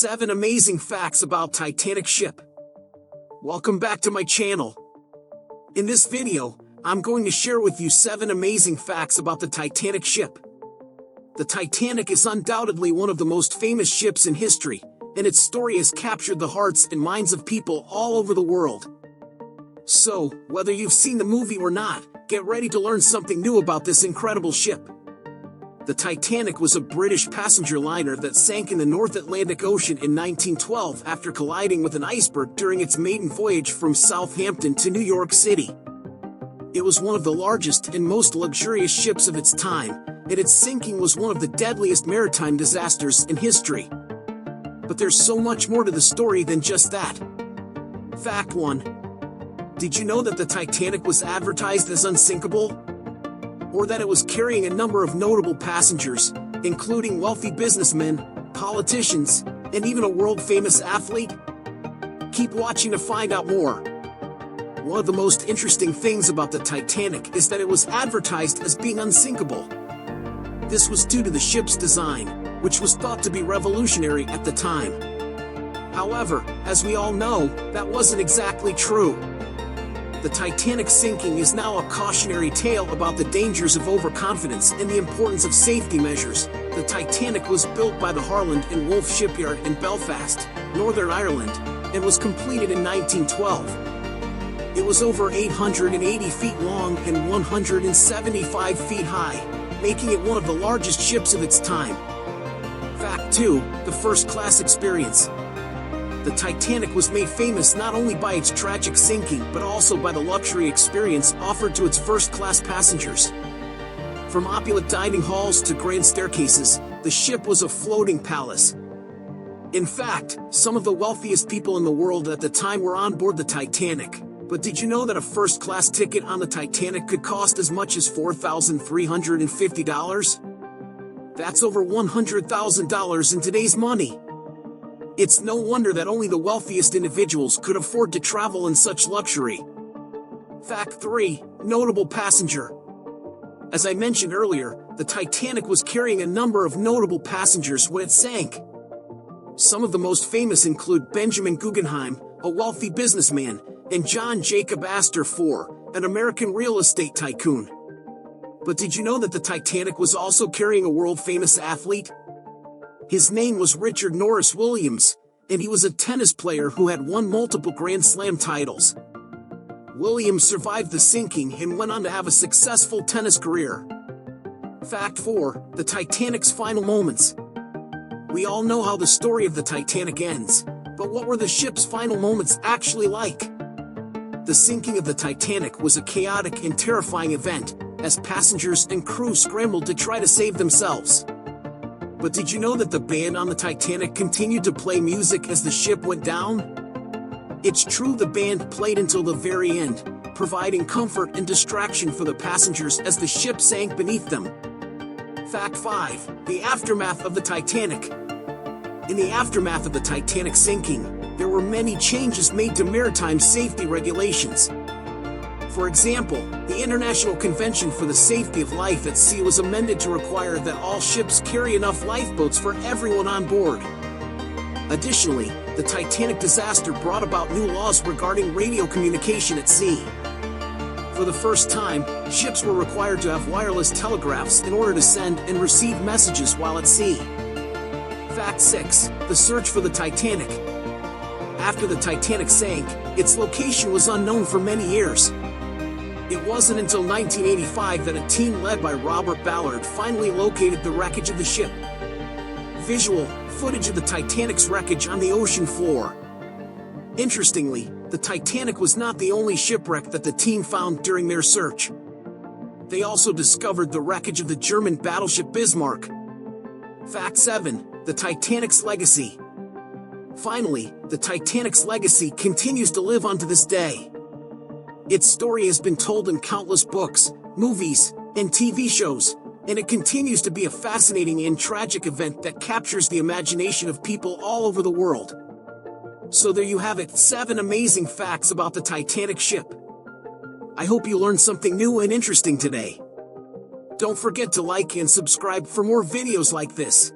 7 amazing facts about Titanic ship. Welcome back to my channel. In this video, I'm going to share with you 7 amazing facts about the Titanic ship. The Titanic is undoubtedly one of the most famous ships in history, and its story has captured the hearts and minds of people all over the world. So, whether you've seen the movie or not, get ready to learn something new about this incredible ship. The Titanic was a British passenger liner that sank in the North Atlantic Ocean in 1912 after colliding with an iceberg during its maiden voyage from Southampton to New York City. It was one of the largest and most luxurious ships of its time, and its sinking was one of the deadliest maritime disasters in history. But there's so much more to the story than just that. Fact 1. Did you know that the Titanic was advertised as unsinkable? Or that it was carrying a number of notable passengers, including wealthy businessmen, politicians, and even a world-famous athlete? Keep watching to find out more. One of the most interesting things about the Titanic is that it was advertised as being unsinkable. This was due to the ship's design, which was thought to be revolutionary at the time. However, as we all know, that wasn't exactly true. The Titanic sinking is now a cautionary tale about the dangers of overconfidence and the importance of safety measures. The Titanic was built by the Harland and Wolff shipyard in Belfast, Northern Ireland, and was completed in 1912. It was over 880 feet long and 175 feet high, making it one of the largest ships of its time. Fact 2. The first-class experience. The Titanic was made famous not only by its tragic sinking but also by the luxury experience offered to its first-class passengers. From opulent dining halls to grand staircases, the ship was a floating palace. In fact, some of the wealthiest people in the world at the time were on board the Titanic. But did you know that a first-class ticket on the Titanic could cost as much as $4,350? That's over $100,000 in today's money. It's no wonder that only the wealthiest individuals could afford to travel in such luxury. Fact 3. Notable passenger. As I mentioned earlier, the Titanic was carrying a number of notable passengers when it sank. Some of the most famous include Benjamin Guggenheim, a wealthy businessman, and John Jacob Astor IV, an American real estate tycoon. But did you know that the Titanic was also carrying a world-famous athlete? His name was Richard Norris Williams, and he was a tennis player who had won multiple Grand Slam titles. Williams survived the sinking and went on to have a successful tennis career. Fact 4. The Titanic's final moments. We all know how the story of the Titanic ends, but what were the ship's final moments actually like? The sinking of the Titanic was a chaotic and terrifying event, as passengers and crew scrambled to try to save themselves. But did you know that the band on the Titanic continued to play music as the ship went down? It's true, the band played until the very end, providing comfort and distraction for the passengers as the ship sank beneath them. Fact 5. The aftermath of the Titanic. In the aftermath of the Titanic sinking, there were many changes made to maritime safety regulations. For example, the International Convention for the Safety of Life at Sea was amended to require that all ships carry enough lifeboats for everyone on board. Additionally, the Titanic disaster brought about new laws regarding radio communication at sea. For the first time, ships were required to have wireless telegraphs in order to send and receive messages while at sea. Fact 6. The search for the Titanic. After the Titanic sank, its location was unknown for many years. It wasn't until 1985 that a team led by Robert Ballard finally located the wreckage of the ship. Visual footage of the Titanic's wreckage on the ocean floor. Interestingly, the Titanic was not the only shipwreck that the team found during their search. They also discovered the wreckage of the German battleship Bismarck. Fact 7. The Titanic's legacy. Finally, the Titanic's legacy continues to live on to this day. Its story has been told in countless books, movies, and TV shows, and it continues to be a fascinating and tragic event that captures the imagination of people all over the world. So there you have it, 7 amazing facts about the Titanic ship. I hope you learned something new and interesting today. Don't forget to like and subscribe for more videos like this.